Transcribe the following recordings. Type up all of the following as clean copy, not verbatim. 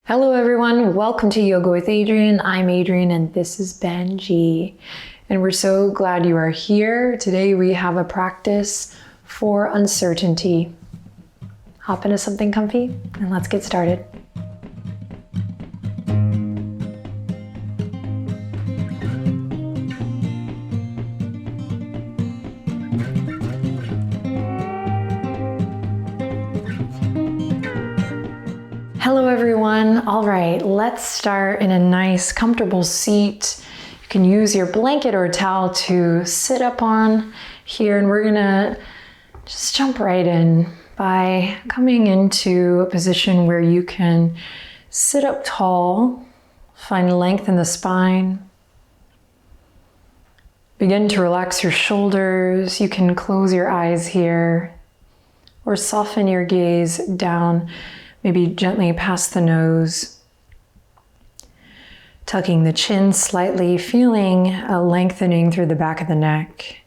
Hello everyone, welcome to Yoga with Adriene. I'm Adriene and this is Benji. And we're so glad you are here. Today we have a practice for uncertainty. Hop into something comfy and let's get started. Hello everyone. All right, let's start in a nice comfortable seat. You can use your blanket or towel to sit up on here, and we're gonna just jump right in by coming into a position where you can sit up tall, find length in the spine. Begin to relax your shoulders. You can close your eyes here or soften your gaze down, maybe gently past the nose. Tucking the chin slightly, feeling a lengthening through the back of the neck.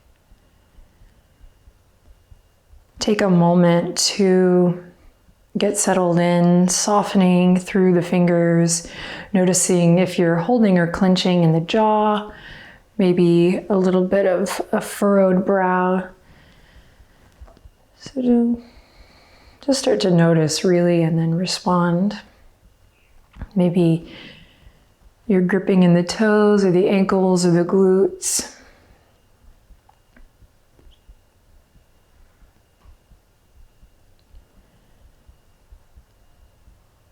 Take a moment to get settled in, softening through the fingers, noticing if you're holding or clenching in the jaw, maybe a little bit of a furrowed brow. So just start to notice really and then respond. Maybe you're gripping in the toes or the ankles or the glutes.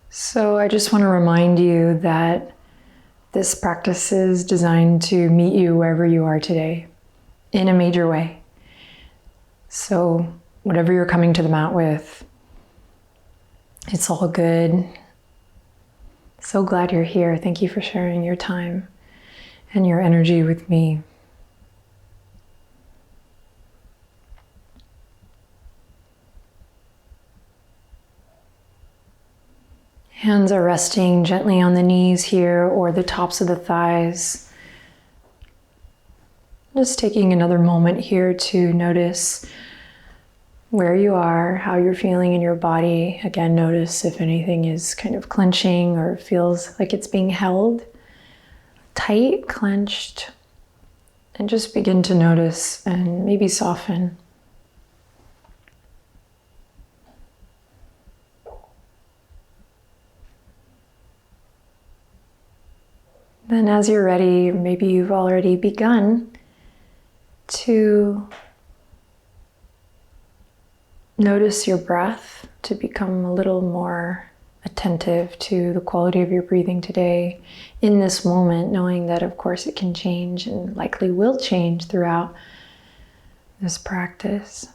So I just want to remind you that this practice is designed to meet you wherever you are today in a major way. So whatever you're coming to the mat with, it's all good. So glad you're here. Thank you for sharing your time and your energy with me. Hands are resting gently on the knees here or the tops of the thighs. Just taking another moment here to notice where you are, how you're feeling in your body. Again, notice if anything is kind of clenching or feels like it's being held tight, clenched, and just begin to notice and maybe soften. Then as you're ready, maybe you've already begun to notice your breath, to become a little more attentive to the quality of your breathing today in this moment, knowing that of course it can change and likely will change throughout this practice.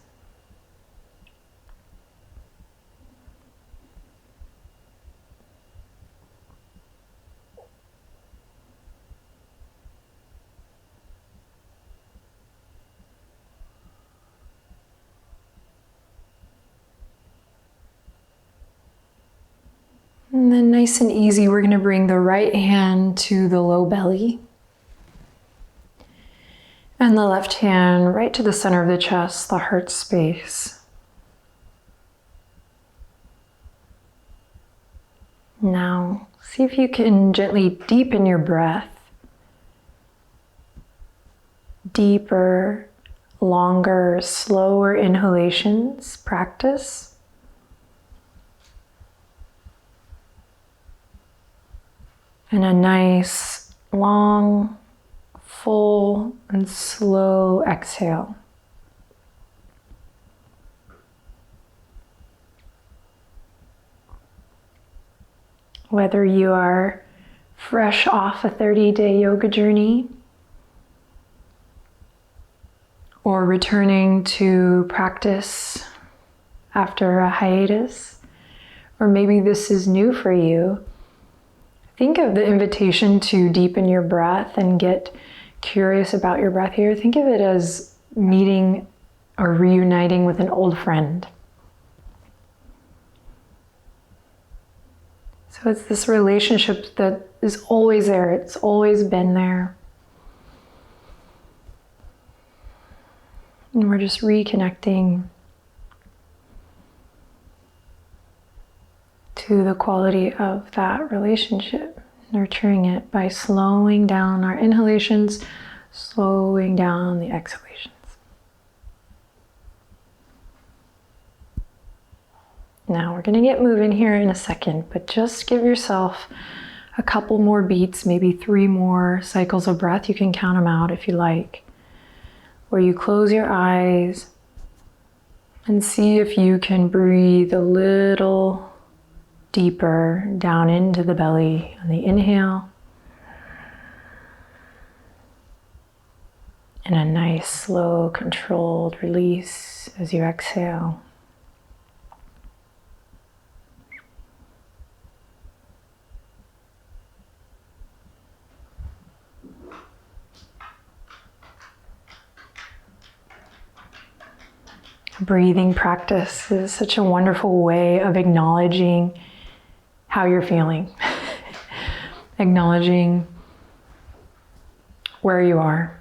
And then nice and easy, we're going to bring the right hand to the low belly. And the left hand right to the center of the chest, the heart space. Now, see if you can gently deepen your breath. Deeper, longer, slower inhalations, practice. And a nice, long, full, and slow exhale. Whether you are fresh off a 30-day yoga journey or returning to practice after a hiatus, or maybe this is new for you, think of the invitation to deepen your breath and get curious about your breath here. Think of it as meeting or reuniting with an old friend. So it's this relationship that is always there. It's always been there. And we're just reconnecting to the quality of that relationship, nurturing it by slowing down our inhalations, slowing down the exhalations. Now we're going to get moving here in a second, but just give yourself a couple more beats, maybe 3 more cycles of breath. You can count them out if you like, where you close your eyes and see if you can breathe a little deeper down into the belly on the inhale, and a nice slow controlled release as you exhale. Breathing practice is such a wonderful way of acknowledging how you're feeling, acknowledging where you are.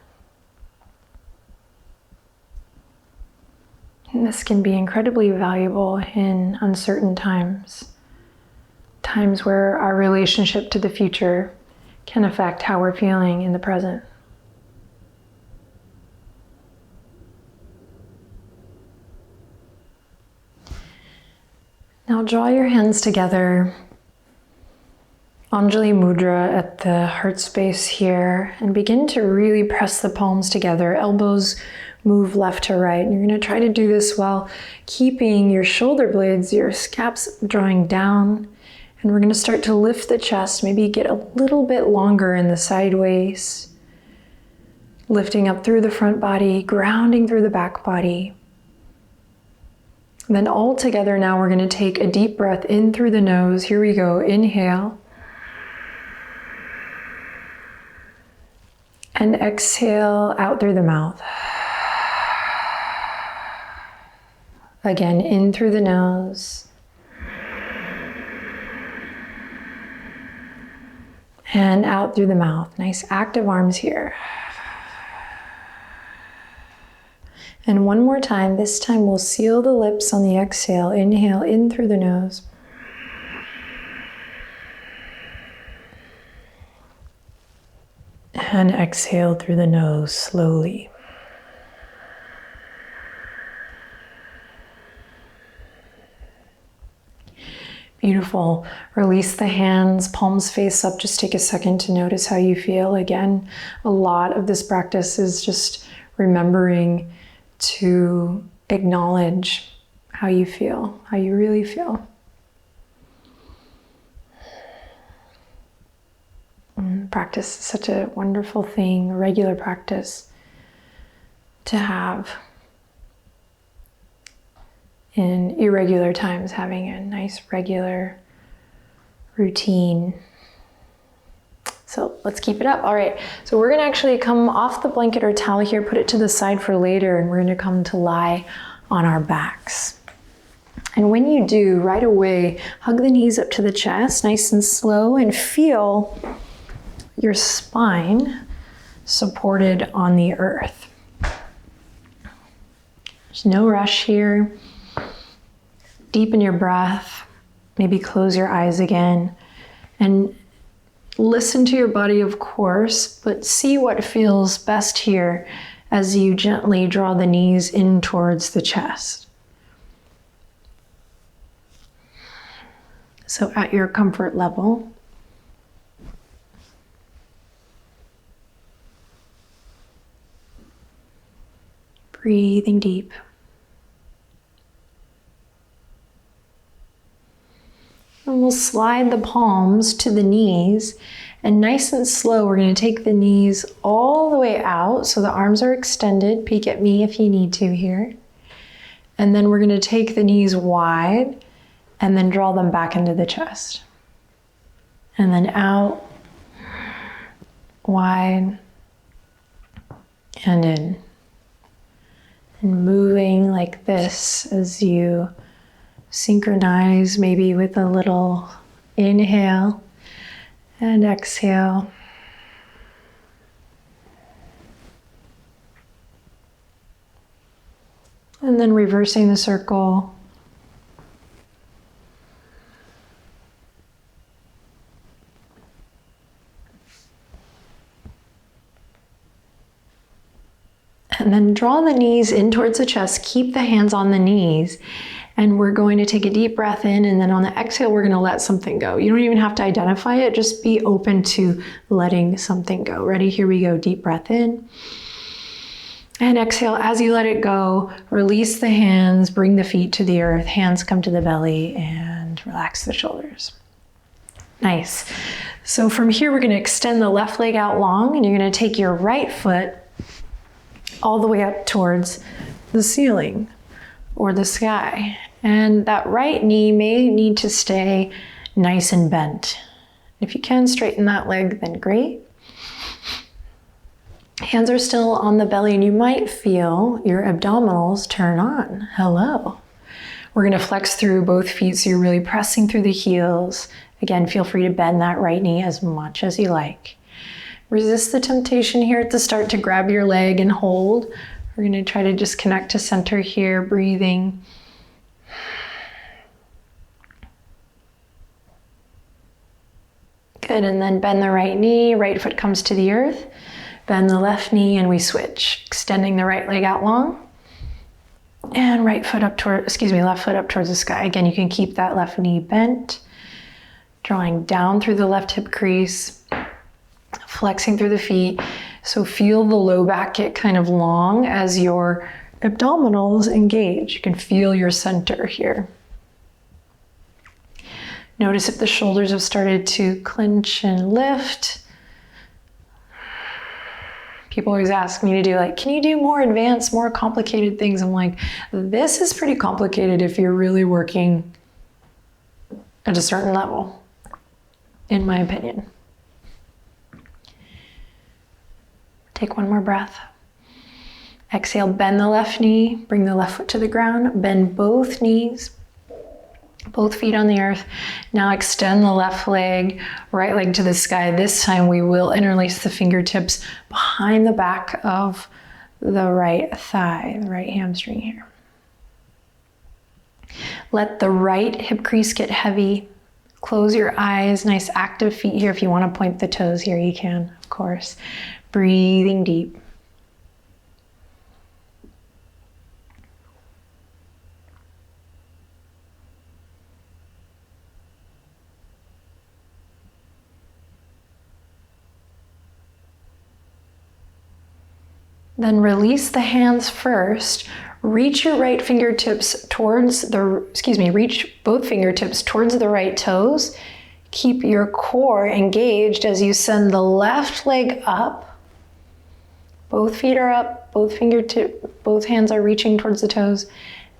And this can be incredibly valuable in uncertain times, times where our relationship to the future can affect how we're feeling in the present. Now draw your hands together, Anjali Mudra at the heart space here, and begin to really press the palms together. Elbows move left to right. And you're going to try to do this while keeping your shoulder blades, your scaps drawing down. And we're going to start to lift the chest, maybe get a little bit longer in the sideways, lifting up through the front body, grounding through the back body. Then all together now we're going to take a deep breath in through the nose. Here we go. Inhale. And exhale out through the mouth. Again, in through the nose. And out through the mouth. Nice active arms here. And one more time, this time we'll seal the lips on the exhale. Inhale in through the nose. And exhale through the nose slowly. Beautiful. Release the hands, palms face up. Just take a second to notice how you feel. Again, a lot of this practice is just remembering to acknowledge how you feel, how you really feel. Practice is such a wonderful thing, a regular practice to have in irregular times, having a nice regular routine. So let's keep it up. All right, so we're gonna actually come off the blanket or towel here, put it to the side for later, and we're gonna come to lie on our backs. And when you do, right away, hug the knees up to the chest, nice and slow, and feel your spine supported on the earth. There's no rush here. Deepen your breath, maybe close your eyes again, and listen to your body, of course, but see what feels best here as you gently draw the knees in towards the chest. So at your comfort level, breathing deep. And we'll slide the palms to the knees, and nice and slow, we're going to take the knees all the way out so the arms are extended. Peek at me if you need to here. And then we're going to take the knees wide and then draw them back into the chest. And then out, wide, and in. And moving like this as you synchronize, maybe with a little inhale and exhale. And then reversing the circle. And then draw the knees in towards the chest. Keep the hands on the knees. And we're going to take a deep breath in, and then on the exhale, we're going to let something go. You don't even have to identify it. Just be open to letting something go. Ready? Here we go. Deep breath in. And exhale. As you let it go, release the hands, bring the feet to the earth. Hands come to the belly and relax the shoulders. Nice. So from here, we're going to extend the left leg out long, and you're going to take your right foot all the way up towards the ceiling or the sky. And that right knee may need to stay nice and bent. If you can straighten that leg, then great. Hands are still on the belly, and you might feel your abdominals turn on. Hello. We're going to flex through both feet, so you're really pressing through the heels. Again, feel free to bend that right knee as much as you like. Resist the temptation here at the start to grab your leg and hold. We're going to try to just connect to center here, breathing. Good, and then bend the right knee, right foot comes to the earth. Bend the left knee and we switch, extending the right leg out long. And left foot up towards the sky. Again, you can keep that left knee bent. Drawing down through the left hip crease, flexing through the feet. So feel the low back get kind of long as your abdominals engage. You can feel your center here. Notice if the shoulders have started to clench and lift. People always ask me to do can you do more advanced, more complicated things? I'm like, this is pretty complicated if you're really working at a certain level, in my opinion. Take one more breath. Exhale, bend the left knee, bring the left foot to the ground, bend both knees, both feet on the earth. Now extend the left leg, right leg to the sky. This time we will interlace the fingertips behind the back of the right thigh, the right hamstring here. Let the right hip crease get heavy. Close your eyes, nice active feet here. If you want to point the toes here, you can, of course. Breathing deep. Then release the hands first. Reach your right fingertips towards reach both fingertips towards the right toes. Keep your core engaged as you send the left leg up. Both feet are up, both hands are reaching towards the toes,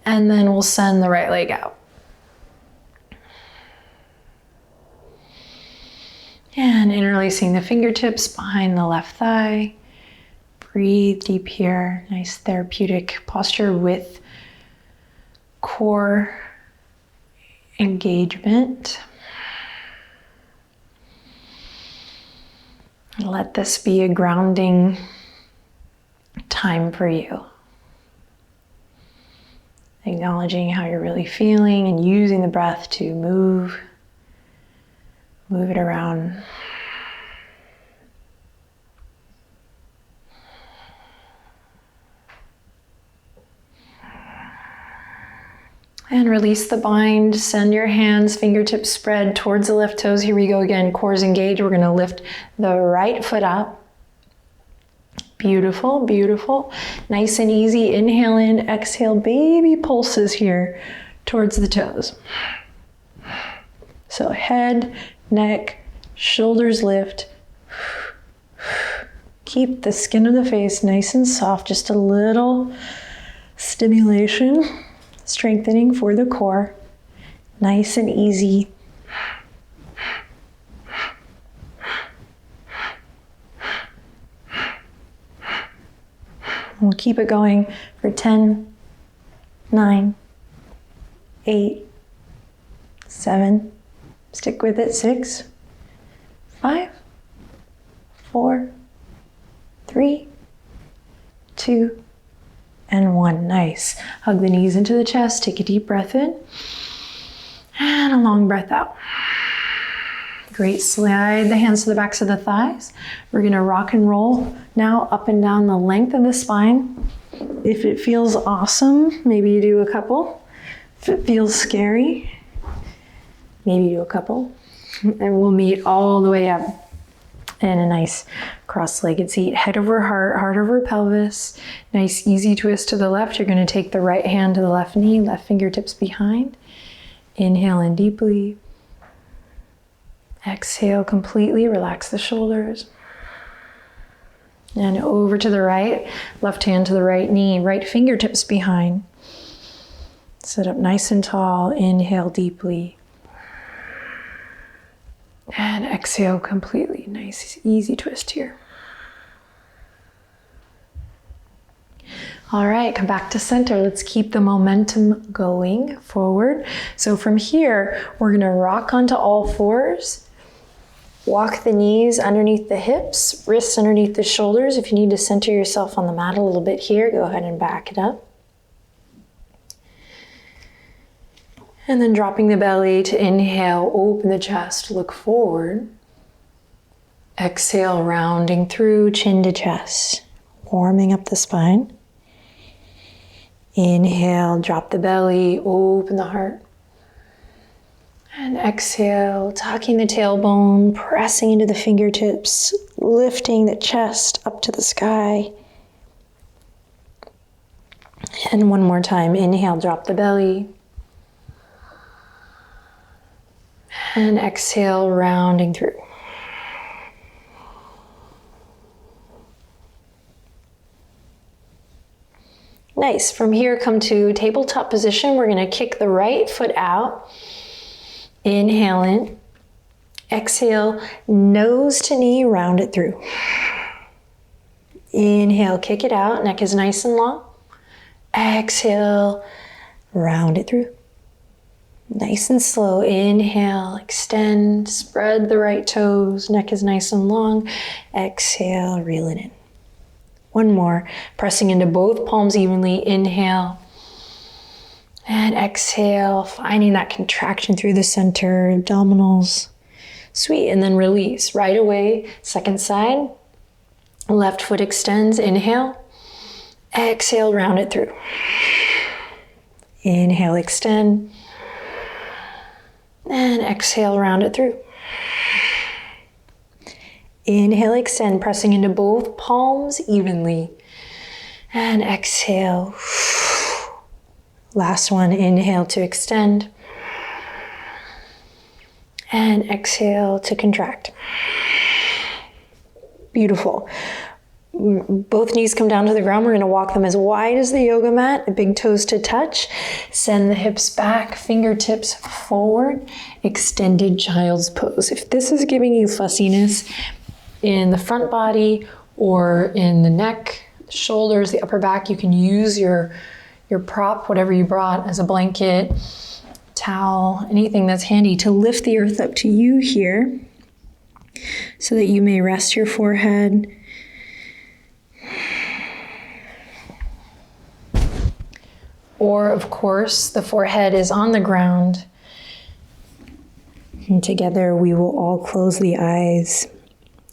and then we'll send the right leg out. And interlacing the fingertips behind the left thigh. Breathe deep here. Nice therapeutic posture with core engagement. Let this be a grounding time for you. Acknowledging how you're really feeling and using the breath to move it around. And release the bind, send your hands, fingertips spread towards the left toes. Here we go again, core's engaged. We're gonna lift the right foot up. Beautiful, beautiful. Nice and easy, inhale in, exhale, baby pulses here towards the toes. So head, neck, shoulders lift. Keep the skin of the face nice and soft, just a little stimulation. Strengthening for the core, nice and easy. We'll keep it going for 10, 9, 8, 7, stick with it, 6, 5, 4, 3, 2, and 1. Nice. Hug the knees into the chest. Take a deep breath in and a long breath out. Great, slide the hands to the backs of the thighs. We're gonna rock and roll now up and down the length of the spine. If it feels awesome, maybe you do a couple. If it feels scary, maybe do a couple. And we'll meet all the way up in a nice cross-legged seat. Head over heart, heart over pelvis. Nice easy twist to the left. You're gonna take the right hand to the left knee, left fingertips behind. Inhale in deeply. Exhale completely, relax the shoulders. And over to the right, left hand to the right knee, right fingertips behind. Sit up nice and tall, inhale deeply. And exhale completely, nice easy twist here. All right, come back to center. Let's keep the momentum going forward. So from here, we're gonna rock onto all fours. Walk the knees underneath the hips, wrists underneath the shoulders. If you need to center yourself on the mat a little bit here, go ahead and back it up. And then dropping the belly to inhale, open the chest, look forward. Exhale, rounding through, chin to chest, warming up the spine. Inhale, drop the belly, open the heart. And exhale, tucking the tailbone, pressing into the fingertips, lifting the chest up to the sky. And one more time, inhale, drop the belly. And exhale, rounding through. Nice. From here, come to tabletop position. We're gonna kick the right foot out. Inhale in. Exhale, nose to knee, round it through. Inhale, kick it out. Neck is nice and long. Exhale, round it through. Nice and slow. Inhale, extend, spread the right toes. Neck is nice and long. Exhale, reel it in. One more. Pressing into both palms evenly. Inhale. And exhale, finding that contraction through the center, abdominals. Sweet, and then release. Right away, second side. Left foot extends, inhale. Exhale, round it through. Inhale, extend. And exhale, round it through. Inhale, extend, pressing into both palms evenly. And exhale. Last one, inhale to extend. And exhale to contract. Beautiful. Both knees come down to the ground. We're gonna walk them as wide as the yoga mat, big toes to touch. Send the hips back, fingertips forward, extended child's pose. If this is giving you fussiness in the front body or in the neck, shoulders, the upper back, you can use your prop, whatever you brought, as a blanket, towel, anything that's handy to lift the earth up to you here so that you may rest your forehead. Or, of course, the forehead is on the ground. And together we will all close the eyes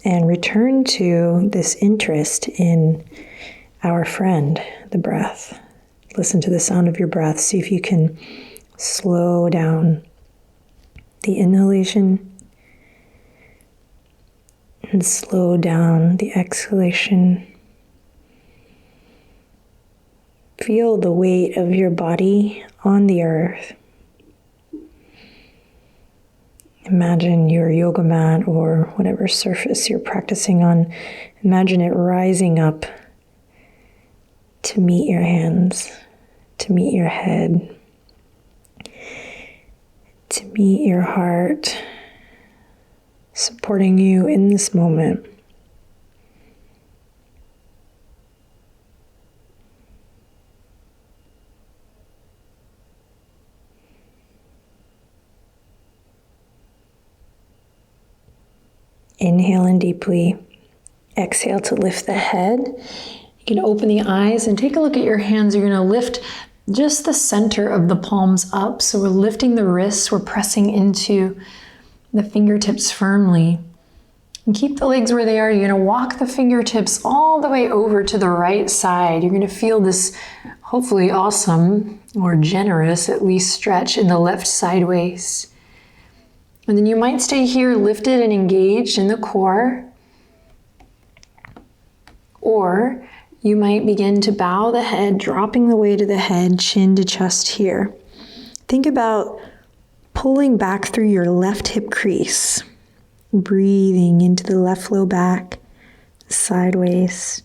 and return to this interest in our friend, the breath. Listen to the sound of your breath. See if you can slow down the inhalation and slow down the exhalation. Feel the weight of your body on the earth. Imagine your yoga mat or whatever surface you're practicing on. Imagine it rising up to meet your hands, to meet your head, to meet your heart, supporting you in this moment. Inhale in deeply. Exhale to lift the head. You can open the eyes and take a look at your hands. You're going to lift just the center of the palms up. So we're lifting the wrists. We're pressing into the fingertips firmly. And keep the legs where they are. You're going to walk the fingertips all the way over to the right side. You're going to feel this hopefully awesome or generous at least stretch in the left side waist. And then you might stay here lifted and engaged in the core. Or you might begin to bow the head, dropping the weight of the head, chin to chest here. Think about pulling back through your left hip crease. Breathing into the left low back, sideways,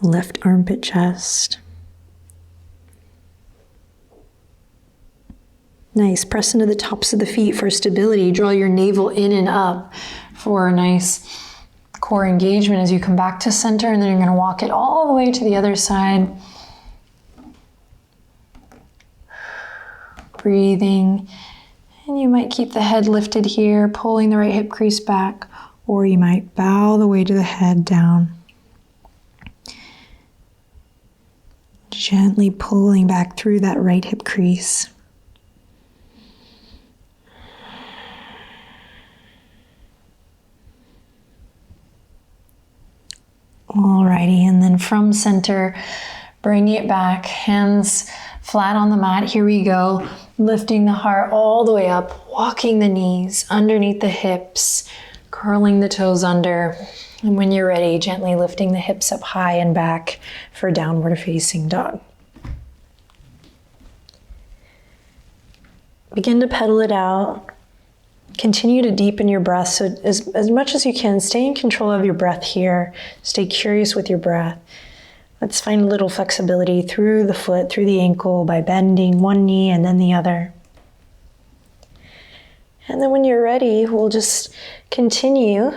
left armpit chest. Nice. Press into the tops of the feet for stability. Draw your navel in and up for a nice core engagement as you come back to center, and then you're going to walk it all the way to the other side. Breathing. And you might keep the head lifted here, pulling the right hip crease back, or you might bow the weight of the head down. Gently pulling back through that right hip crease. Alrighty, and then from center, bring it back, hands flat on the mat. Here we go. Lifting the heart all the way up, walking the knees underneath the hips, curling the toes under. And when you're ready, gently lifting the hips up high and back for downward facing dog. Begin to pedal it out. Continue to deepen your breath. So as much as you can, stay in control of your breath here. Stay curious with your breath. Let's find a little flexibility through the foot, through the ankle by bending one knee and then the other. And then when you're ready, we'll just continue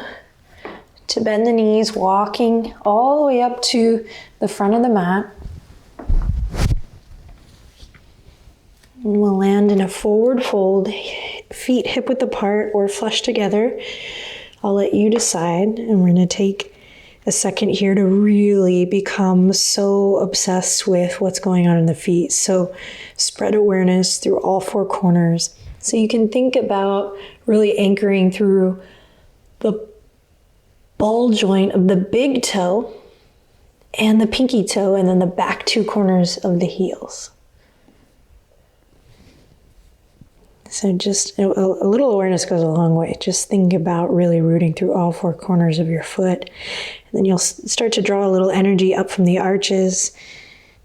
to bend the knees, walking all the way up to the front of the mat. And we'll land in a forward fold, feet hip width apart or flush together. I'll let you decide, and we're going to take a second here to really become so obsessed with what's going on in the feet. So spread awareness through all four corners. So you can think about really anchoring through the ball joint of the big toe and the pinky toe, and then the back two corners of the heels. So just a little awareness goes a long way. Just think about really rooting through all four corners of your foot. And then you'll start to draw a little energy up from the arches.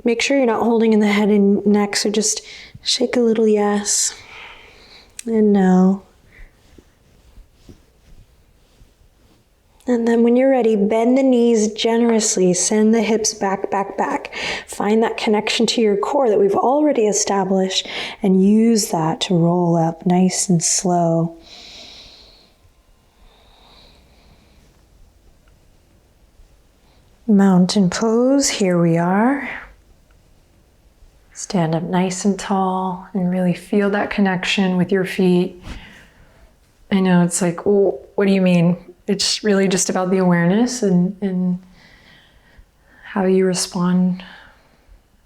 Make sure you're not holding in the head and neck, so just shake a little yes and no. And then when you're ready, bend the knees generously, send the hips back, back, back. Find that connection to your core that we've already established and use that to roll up nice and slow. Mountain pose, here we are. Stand up nice and tall and really feel that connection with your feet. I know it's like, oh, what do you mean? It's really just about the awareness, and how you respond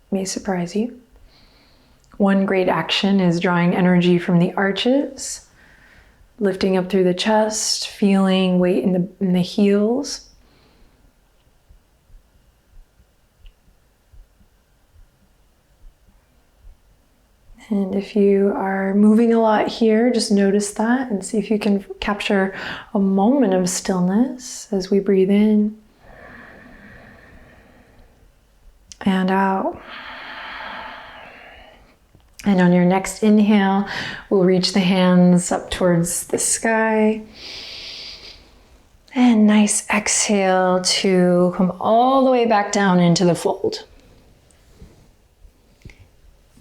may surprise you. One great action is drawing energy from the arches, lifting up through the chest, feeling weight in the heels. And if you are moving a lot here, just notice that and see if you can capture a moment of stillness as we breathe in and out. And on your next inhale, we'll reach the hands up towards the sky. And nice exhale to come all the way back down into the fold.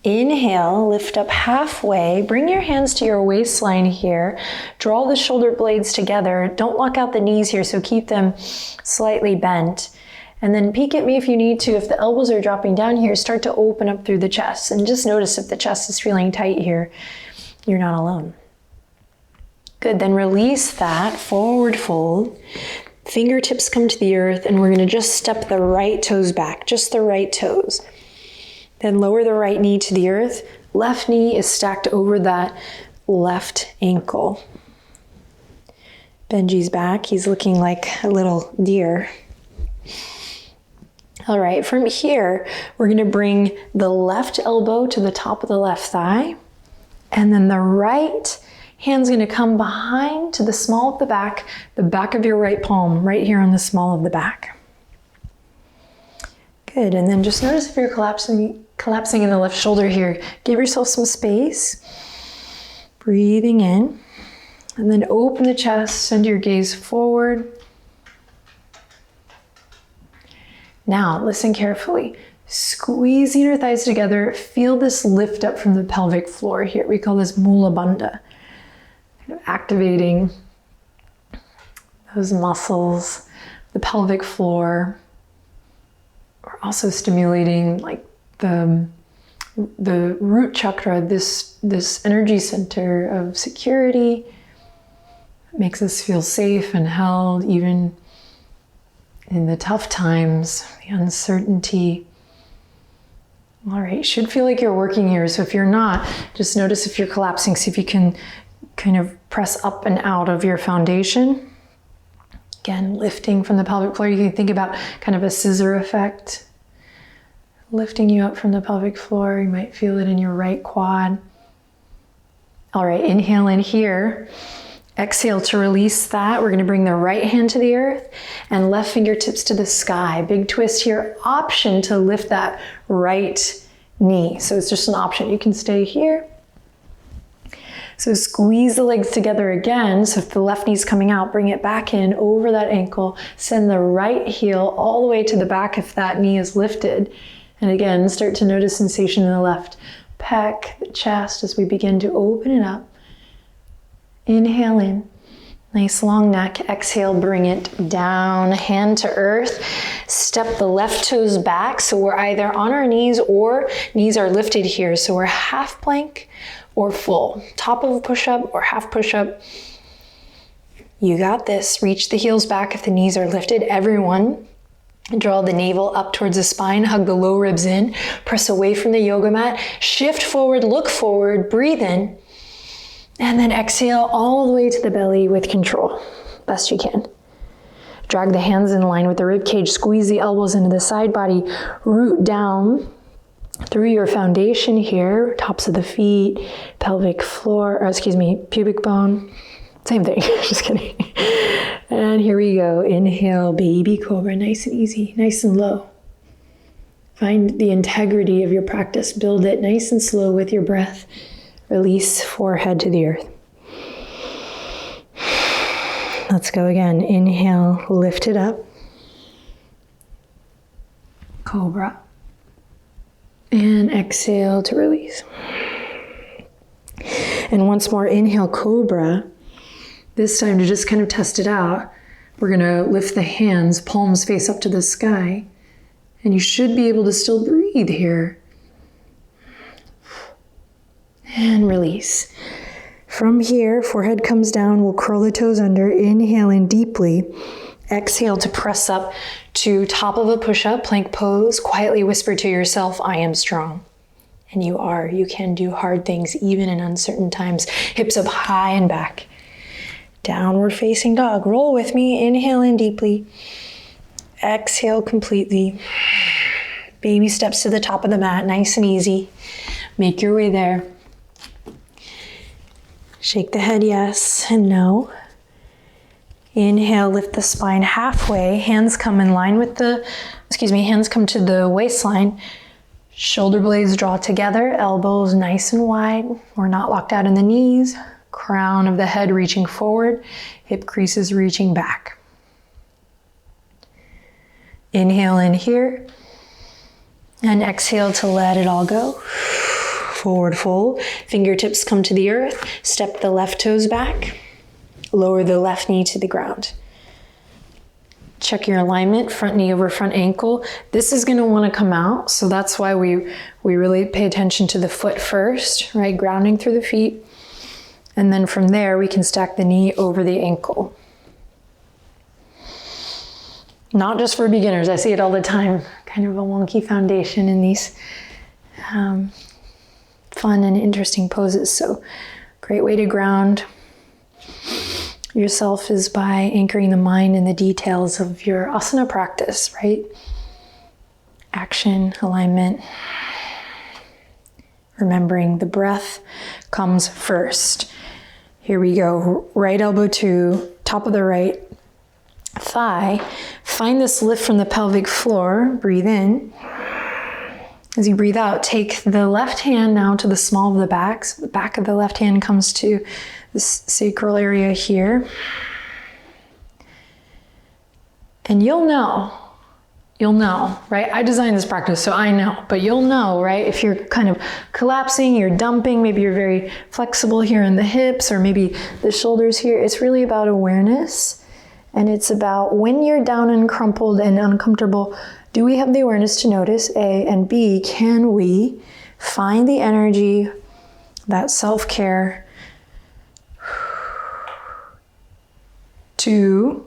Inhale, lift up halfway, bring your hands to your waistline here, draw the shoulder blades together, don't lock out the knees here, so keep them slightly bent. And then peek at me if you need to. If the elbows are dropping down here, start to open up through the chest, and just notice if the chest is feeling tight here, you're not alone. Good, then release that, forward fold, fingertips come to the earth, and we're gonna just step the right toes back, just the right toes. Then lower the right knee to the earth. Left knee is stacked over that left ankle. Benji's back. He's looking like a little deer. All right, from here, we're gonna bring the left elbow to the top of the left thigh, and then the right hand's gonna come behind to the small of the back of your right palm, right here on the small of the back. Good, and then just notice if you're collapsing in the left shoulder here. Give yourself some space. Breathing in, and then open the chest, send your gaze forward. Now, listen carefully. Squeeze the inner thighs together. Feel this lift up from the pelvic floor here. We call this mula bandha. Kind of activating those muscles, the pelvic floor. We're also stimulating like the root chakra, this energy center of security. It makes us feel safe and held even in the tough times, the uncertainty. All right, should feel like you're working here. So if you're not, just notice if you're collapsing. See if you can kind of press up and out of your foundation. Again, lifting from the pelvic floor. You can think about kind of a scissor effect. Lifting you up from the pelvic floor. You might feel it in your right quad. All right, inhale in here. Exhale to release that. We're gonna bring the right hand to the earth and left fingertips to the sky. Big twist here. Option to lift that right knee. So it's just an option. You can stay here. So squeeze the legs together again. So if the left knee's coming out, bring it back in over that ankle. Send the right heel all the way to the back if that knee is lifted. And again, start to notice sensation in the left pec, the chest as we begin to open it up. Inhale in, nice long neck. Exhale, bring it down, hand to earth. Step the left toes back. So we're either on our knees or knees are lifted here. So we're half plank or full. Top of a push-up or half push-up. You got this. Reach the heels back if the knees are lifted. Everyone, draw the navel up towards the spine. Hug the low ribs in. Press away from the yoga mat. Shift forward, look forward, breathe in. And then exhale all the way to the belly with control, best you can. Drag the hands in line with the rib cage, squeeze the elbows into the side body, root down through your foundation here, tops of the feet, pelvic floor, or excuse me, pubic bone, same thing, just kidding. And here we go, inhale, baby cobra, nice and easy, nice and low. Find the integrity of your practice, build it nice and slow with your breath. Release forehead to the earth. Let's go again. Inhale, lift it up. Cobra. And exhale to release. And once more, inhale, cobra. This time to just kind of test it out, we're gonna lift the hands, palms face up to the sky. And you should be able to still breathe here. And release. From here, forehead comes down, we'll curl the toes under, inhale in deeply. Exhale to press up to top of a push-up, plank pose. Quietly whisper to yourself, I am strong. And you are. You can do hard things even in uncertain times. Hips up high and back. Downward facing dog. Roll with me, inhale in deeply. Exhale completely. Baby steps to the top of the mat, nice and easy. Make your way there. Shake the head yes and no. Inhale, lift the spine halfway. Hands come in line with hands come to the waistline. Shoulder blades draw together, elbows nice and wide. We're not locked out in the knees. Crown of the head reaching forward, hip creases reaching back. Inhale in here. And exhale to let it all go. Forward fold, fingertips come to the earth, step the left toes back, lower the left knee to the ground. Check your alignment, front knee over front ankle. This is gonna wanna come out, so that's why we really pay attention to the foot first, right? Grounding through the feet. And then from there, we can stack the knee over the ankle. Not just for beginners, I see it all the time. Kind of a wonky foundation in these fun and interesting poses. So Great way to ground yourself is by anchoring the mind in the details of your asana practice, right? Action, alignment. Remembering the breath comes first. Here we go. Right elbow to top of the right thigh. Find this lift from the pelvic floor. Breathe in. As you breathe out, take the left hand now to the small of the back. So the back of the left hand comes to this sacral area here. And you'll know, right? I designed this practice, so I know, but you'll know, right? If you're kind of collapsing, you're dumping, maybe you're very flexible here in the hips or maybe the shoulders here. It's really about awareness. And it's about when you're down and crumpled and uncomfortable, do we have the awareness to notice, A, and B, can we find the energy, that self-care to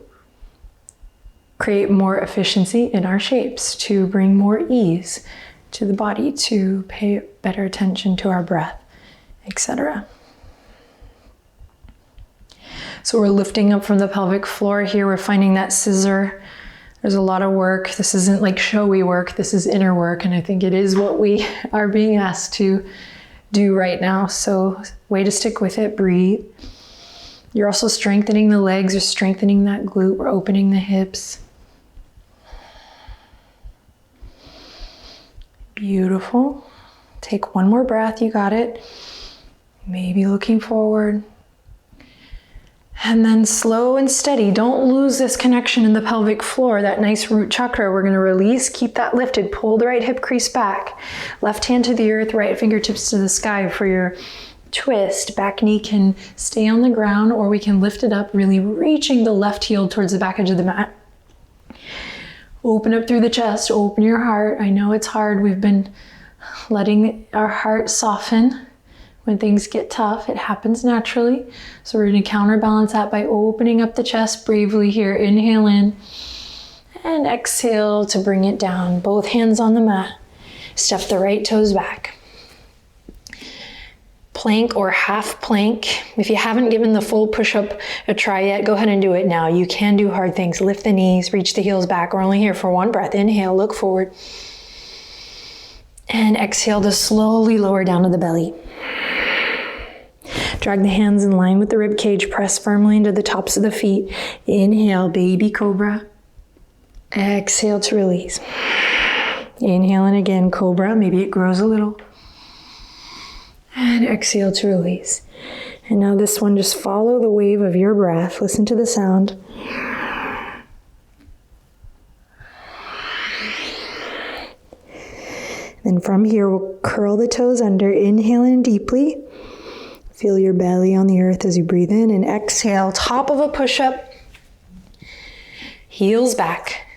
create more efficiency in our shapes, to bring more ease to the body, to pay better attention to our breath, etc. So we're lifting up from the pelvic floor here. We're finding that scissor. There's a lot of work. This isn't like showy work. This is inner work. And I think it is what we are being asked to do right now. So way to stick with it. Breathe. You're also strengthening the legs. You're strengthening that glute. We're opening the hips. Beautiful. Take one more breath. You got it. Maybe looking forward. And then slow and steady. Don't lose this connection in the pelvic floor, that nice root chakra. We're going to release, keep that lifted. Pull the right hip crease back. Left hand to the earth, right fingertips to the sky for your twist. Back knee can stay on the ground or we can lift it up, really reaching the left heel towards the back edge of the mat. Open up through the chest, open your heart. I know it's hard. We've been letting our heart soften. When things get tough, it happens naturally. So we're going to counterbalance that by opening up the chest bravely here. Inhale in and exhale to bring it down. Both hands on the mat. Step the right toes back. Plank or half plank. If you haven't given the full push-up a try yet, go ahead and do it now. You can do hard things. Lift the knees, reach the heels back. We're only here for one breath. Inhale, look forward. And exhale to slowly lower down to the belly. Drag the hands in line with the rib cage. Press firmly into the tops of the feet. Inhale, baby cobra. Exhale to release. Inhale in again, cobra. Maybe it grows a little. And exhale to release. And now this one, just follow the wave of your breath. Listen to the sound. Then from here, we'll curl the toes under. Inhale in deeply. Feel your belly on the earth as you breathe in and exhale. Top of a push-up. Heels back.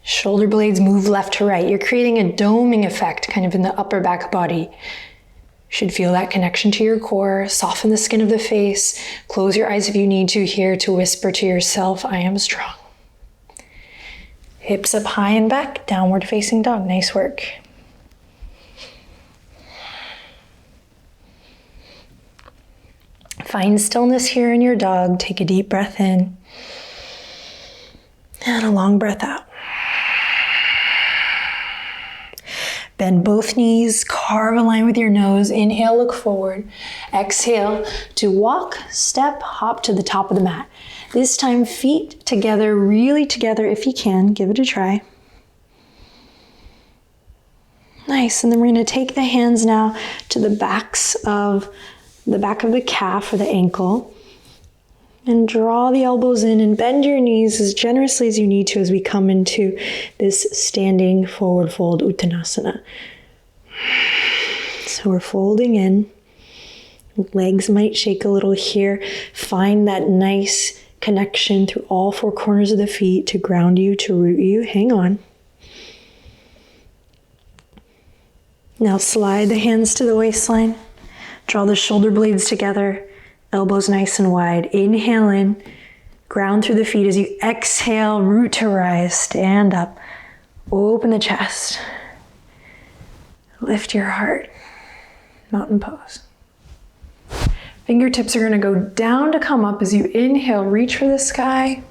Shoulder blades move left to right. You're creating a doming effect kind of in the upper back body. Should feel that connection to your core. Soften the skin of the face. Close your eyes if you need to here to whisper to yourself, I am strong. Hips up high and back. Downward facing dog. Nice work. Find stillness here in your dog. Take a deep breath in and a long breath out. Bend both knees, carve a line with your nose. Inhale, look forward. Exhale to walk, step, hop to the top of the mat. This time, feet together, really together if you can. Give it a try. Nice, and then we're going to take the hands now to the backs of the back of the calf or the ankle, and draw the elbows in and bend your knees as generously as you need to as we come into this standing forward fold Uttanasana. So we're folding in. Legs might shake a little here. Find that nice connection through all four corners of the feet to ground you, to root you. Hang on. Now slide the hands to the waistline. Draw the shoulder blades together, elbows nice and wide. Inhale in, ground through the feet as you exhale, root to rise, stand up, open the chest, lift your heart, mountain pose. Fingertips are gonna go down to come up as you inhale, reach for the sky.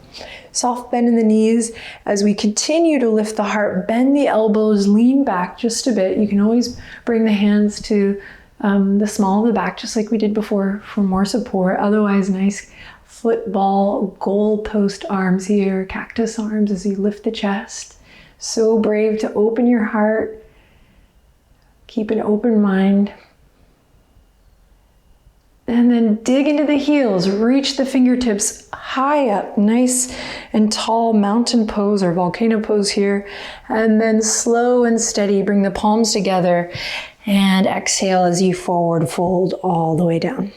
Soft bend in the knees. As we continue to lift the heart, bend the elbows, lean back just a bit. You can always bring the hands to the small of the back, just like we did before, for more support. Otherwise, nice football, goalpost arms here, cactus arms as you lift the chest. So brave to open your heart. Keep an open mind. And then dig into the heels, reach the fingertips high up, nice and tall mountain pose or volcano pose here. And then slow and steady, bring the palms together and exhale as you forward fold all the way down.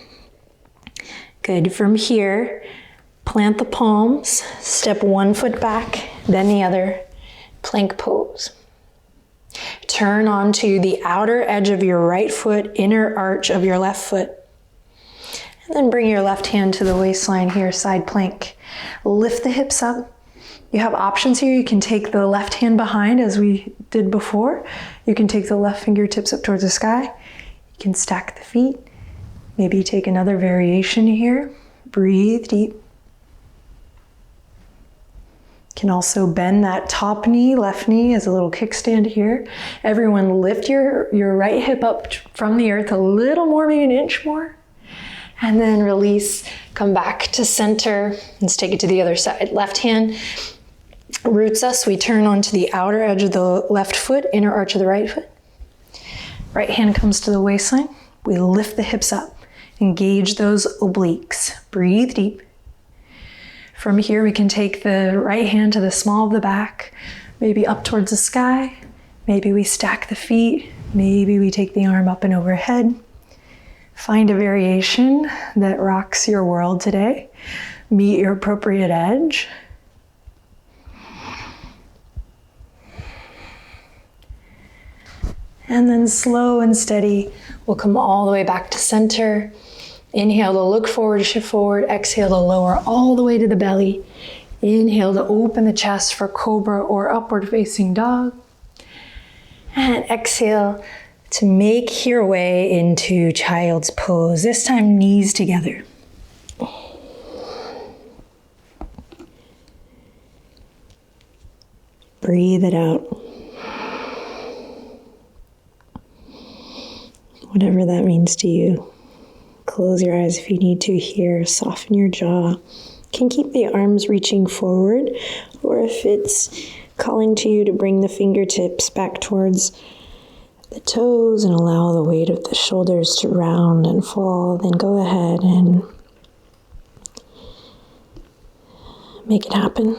Good. From here, plant the palms, step one foot back, then the other, plank pose. Turn onto the outer edge of your right foot, inner arch of your left foot. And then bring your left hand to the waistline here, side plank. Lift the hips up. You have options here. You can take the left hand behind as we did before. You can take the left fingertips up towards the sky. You can stack the feet. Maybe take another variation here. Breathe deep. You can also bend that top knee, left knee as a little kickstand here. Everyone lift your right hip up from the earth a little more, maybe an inch more. And then release, come back to center. Let's take it to the other side. Left hand roots us. We turn onto the outer edge of the left foot, inner arch of the right foot. Right hand comes to the waistline. We lift the hips up. Engage those obliques. Breathe deep. From here, we can take the right hand to the small of the back, maybe up towards the sky. Maybe we stack the feet. Maybe we take the arm up and overhead. Find a variation that rocks your world today. Meet your appropriate edge. And then slow and steady, we'll come all the way back to center. Inhale to look forward, shift forward. Exhale to lower all the way to the belly. Inhale to open the chest for cobra or upward facing dog. And exhale to make your way into child's pose. This time, knees together. Breathe it out. Whatever that means to you. Close your eyes if you need to here. Soften your jaw. You can keep the arms reaching forward, or if it's calling to you to bring the fingertips back towards the toes and allow the weight of the shoulders to round and fall, then go ahead and make it happen.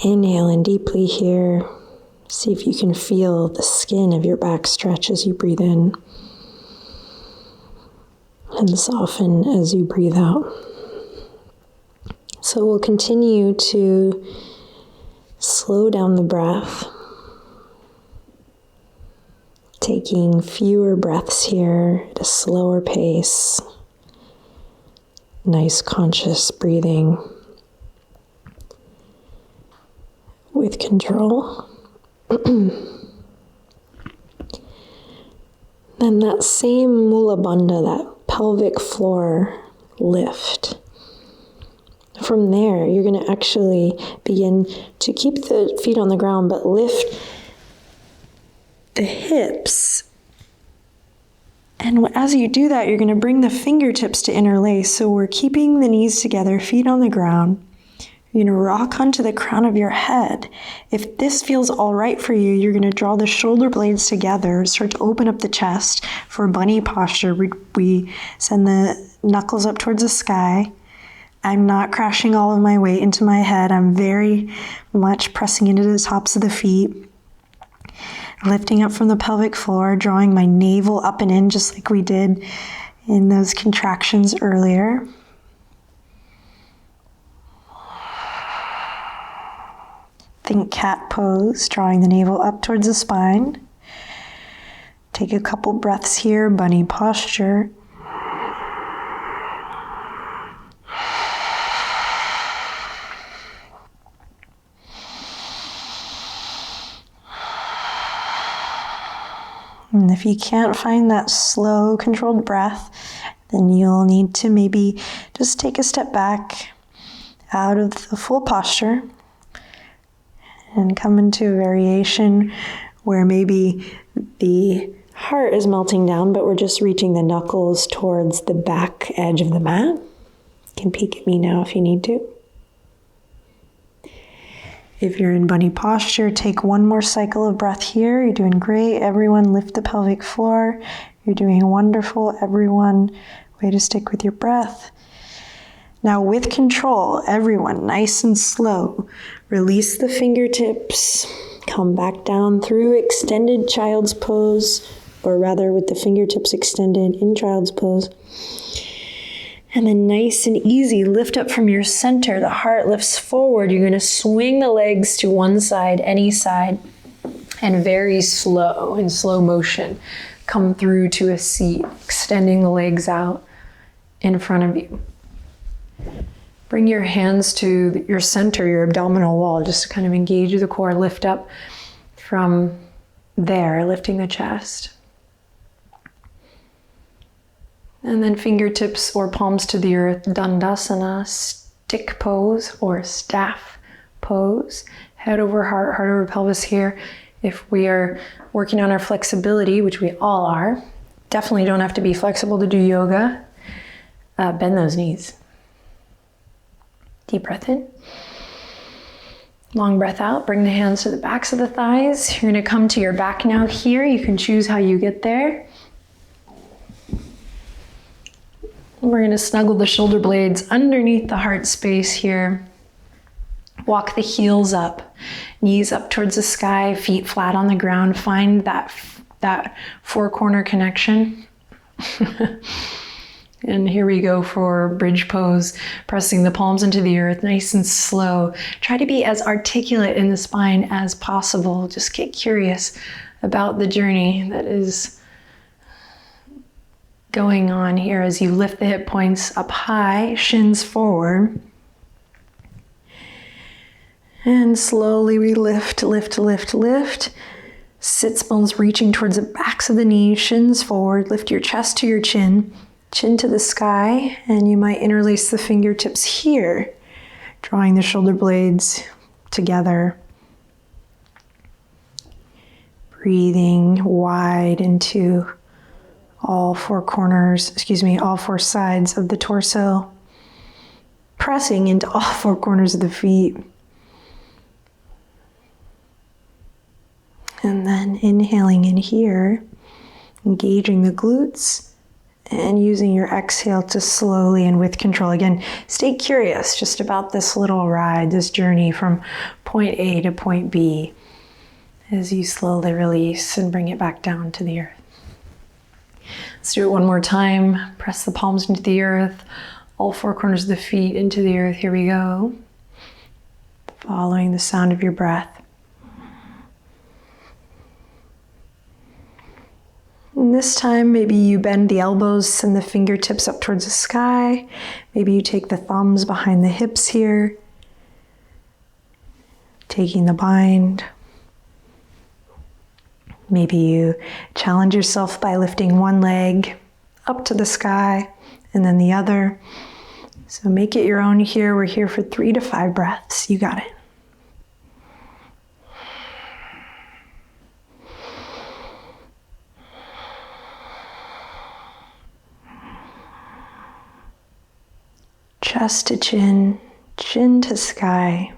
Inhale in deeply here. See if you can feel the skin of your back stretch as you breathe in and soften as you breathe out. So we'll continue to slow down the breath, taking fewer breaths here at a slower pace. Nice conscious breathing with control. Then that same mula bandha, that pelvic floor lift. From there, you're going to actually begin to keep the feet on the ground, but lift the hips. And as you do that, you're going to bring the fingertips to interlace. So we're keeping the knees together, feet on the ground. You're going to rock onto the crown of your head. If this feels all right for you, you're going to draw the shoulder blades together, start to open up the chest for bunny posture. We send the knuckles up towards the sky. I'm not crashing all of my weight into my head. I'm very much pressing into the tops of the feet. Lifting up from the pelvic floor, drawing my navel up and in just like we did in those contractions earlier. Think cat pose, drawing the navel up towards the spine. Take a couple breaths here, bunny posture. And if you can't find that slow, controlled breath, then you'll need to maybe just take a step back out of the full posture and come into a variation where maybe the heart is melting down, but we're just reaching the knuckles towards the back edge of the mat. You can peek at me now if you need to. If you're in bunny posture, take one more cycle of breath here. You're doing great. Everyone lift the pelvic floor. You're doing wonderful. Everyone, way to stick with your breath. Now with control, everyone, nice and slow, release the fingertips. Come back down through extended child's pose, or rather with the fingertips extended in child's pose. And then nice and easy, lift up from your center. The heart lifts forward. You're going to swing the legs to one side, any side, and very slow, in slow motion, come through to a seat, extending the legs out in front of you. Bring your hands to your center, your abdominal wall, just to kind of engage the core. Lift up from there, lifting the chest. And then fingertips or palms to the earth, Dandasana, stick pose or staff pose. Head over heart, heart over pelvis here. If we are working on our flexibility, which we all are, definitely don't have to be flexible to do yoga. Bend those knees. Deep breath in. Long breath out. Bring the hands to the backs of the thighs. You're going to come to your back now here. You can choose how you get there. We're going to snuggle the shoulder blades underneath the heart space here. Walk the heels up, knees up towards the sky, feet flat on the ground. Find that four-corner connection. And here we go for bridge pose, pressing the palms into the earth, nice and slow. Try to be as articulate in the spine as possible. Just get curious about the journey that is going on here as you lift the hip points up high, shins forward. And slowly we lift, lift, lift, lift. Sits bones reaching towards the backs of the knees, shins forward. Lift your chest to your chin, chin to the sky, and you might interlace the fingertips here, drawing the shoulder blades together. Breathing wide into all four sides of the torso, pressing into all four corners of the feet. And then inhaling in here, engaging the glutes, and using your exhale to slowly and with control. Again, stay curious just about this little ride, this journey from point A to point B, as you slowly release and bring it back down to the earth. Let's do it one more time. Press the palms into the earth, all four corners of the feet into the earth. Here we go. Following the sound of your breath. And this time, maybe you bend the elbows, send the fingertips up towards the sky. Maybe you take the thumbs behind the hips here, taking the bind. Maybe you challenge yourself by lifting one leg up to the sky and then the other. So make it your own here. We're here for 3 to 5 breaths. You got it. Chest to chin, chin to sky.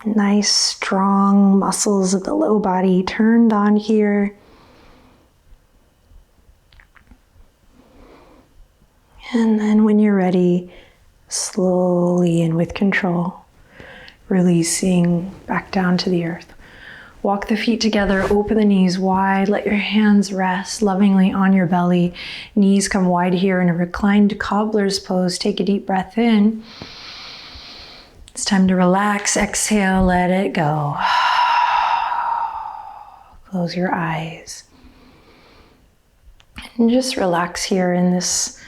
Nice, strong muscles of the low body turned on here. And then when you're ready, slowly and with control, releasing back down to the earth. Walk the feet together, open the knees wide, let your hands rest lovingly on your belly. Knees come wide here in a reclined cobbler's pose. Take a deep breath in. It's time to relax, exhale, let it go. Close your eyes. And just relax here in this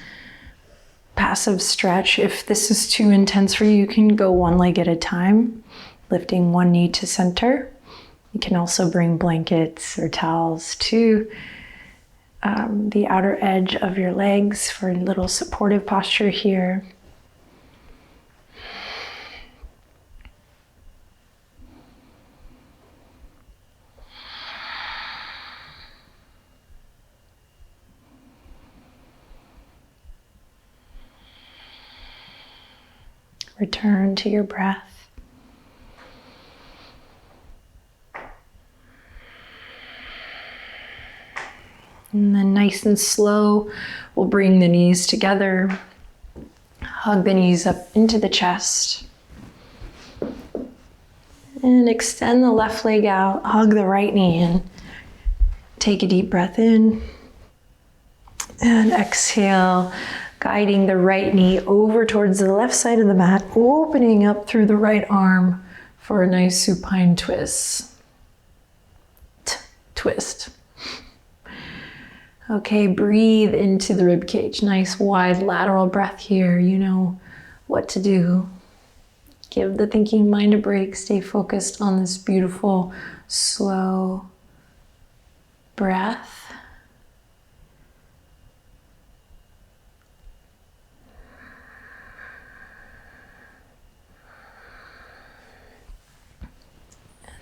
passive stretch. If this is too intense for you, you can go one leg at a time, lifting one knee to center. You can also bring blankets or towels to the outer edge of your legs for a little supportive posture here. Return to your breath. And then nice and slow, we'll bring the knees together. Hug the knees up into the chest. And extend the left leg out, hug the right knee in. Take a deep breath in. And exhale, guiding the right knee over towards the left side of the mat, opening up through the right arm for a nice supine twist. Twist. Okay, breathe into the rib cage. Nice wide lateral breath here. You know what to do. Give the thinking mind a break. Stay focused on this beautiful, slow breath.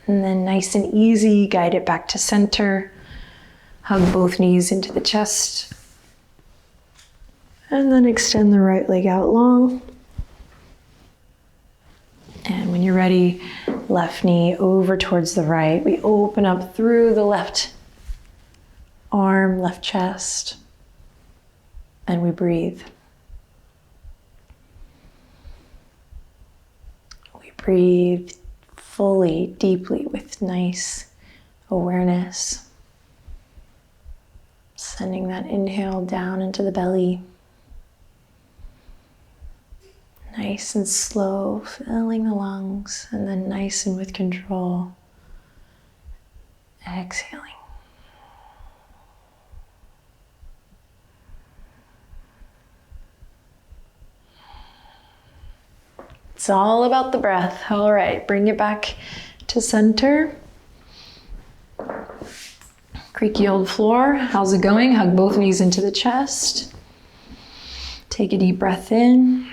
And then nice and easy, guide it back to center. Hug both knees into the chest. And then extend the right leg out long. And when you're ready, left knee over towards the right. We open up through the left arm, left chest, and we breathe. We breathe fully, deeply, with nice awareness. Sending that inhale down into the belly. Nice and slow, filling the lungs, and then nice and with control, exhaling. It's all about the breath. All right, bring it back to center. Creaky old floor. How's it going? Hug both knees into the chest. Take a deep breath in.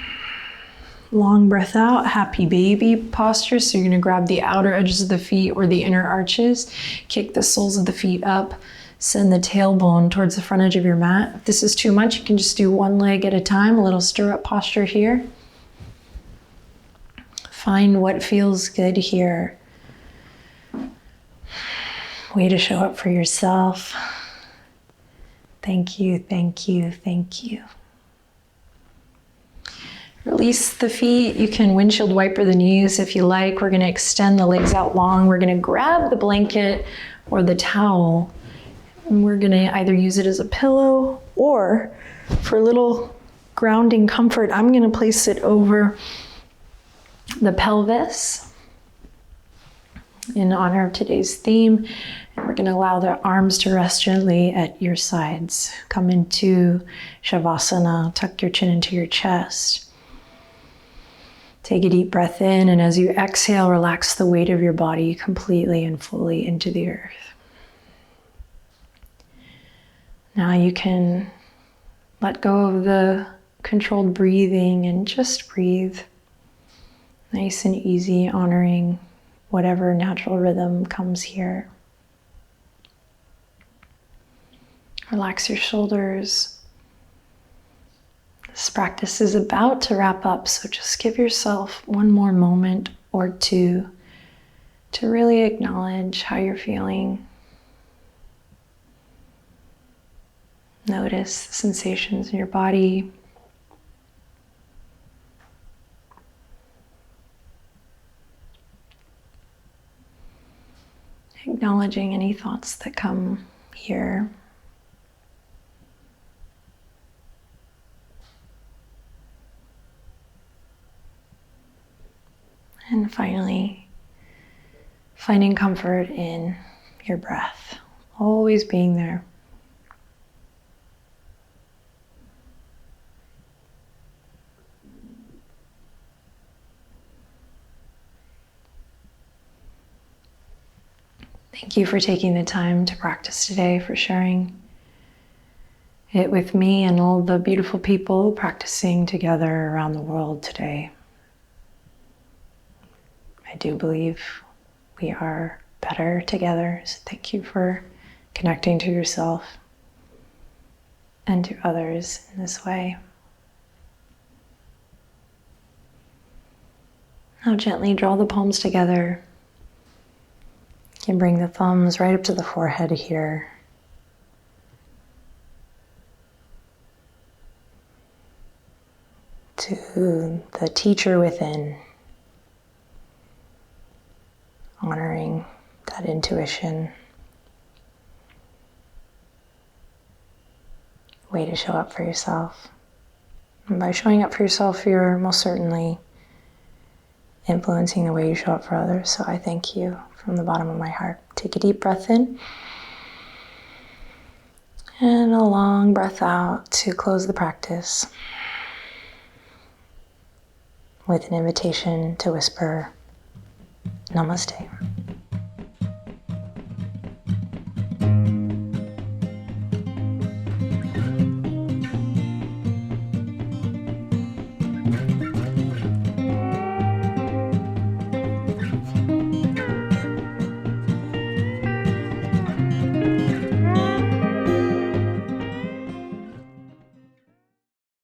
Long breath out. Happy baby posture. So you're going to grab the outer edges of the feet or the inner arches. Kick the soles of the feet up. Send the tailbone towards the front edge of your mat. If this is too much, you can just do one leg at a time. A little stirrup posture here. Find what feels good here. Way to show up for yourself. Thank you, thank you, thank you. Release the feet. You can windshield wiper the knees if you like. We're going to extend the legs out long. We're going to grab the blanket or the towel. And we're going to either use it as a pillow or for a little grounding comfort, I'm going to place it over the pelvis in honor of today's theme. And we're going to allow the arms to rest gently at your sides. Come into Savasana, tuck your chin into your chest. Take a deep breath in, and as you exhale, relax the weight of your body completely and fully into the earth. Now you can let go of the controlled breathing and just breathe. Nice and easy, honoring whatever natural rhythm comes here. Relax your shoulders. This practice is about to wrap up, so just give yourself one more moment or two to really acknowledge how you're feeling. Notice the sensations in your body. Acknowledging any thoughts that come here. And finally, finding comfort in your breath, always being there. Thank you for taking the time to practice today, for sharing it with me and all the beautiful people practicing together around the world today. I do believe we are better together, so thank you for connecting to yourself and to others in this way. Now gently draw the palms together. You can bring the thumbs right up to the forehead here. To the teacher within, honoring that intuition. Way to show up for yourself. And by showing up for yourself, you're most certainly influencing the way you show up for others. So I thank you from the bottom of my heart. Take a deep breath in. And a long breath out to close the practice. With an invitation to whisper, Namaste.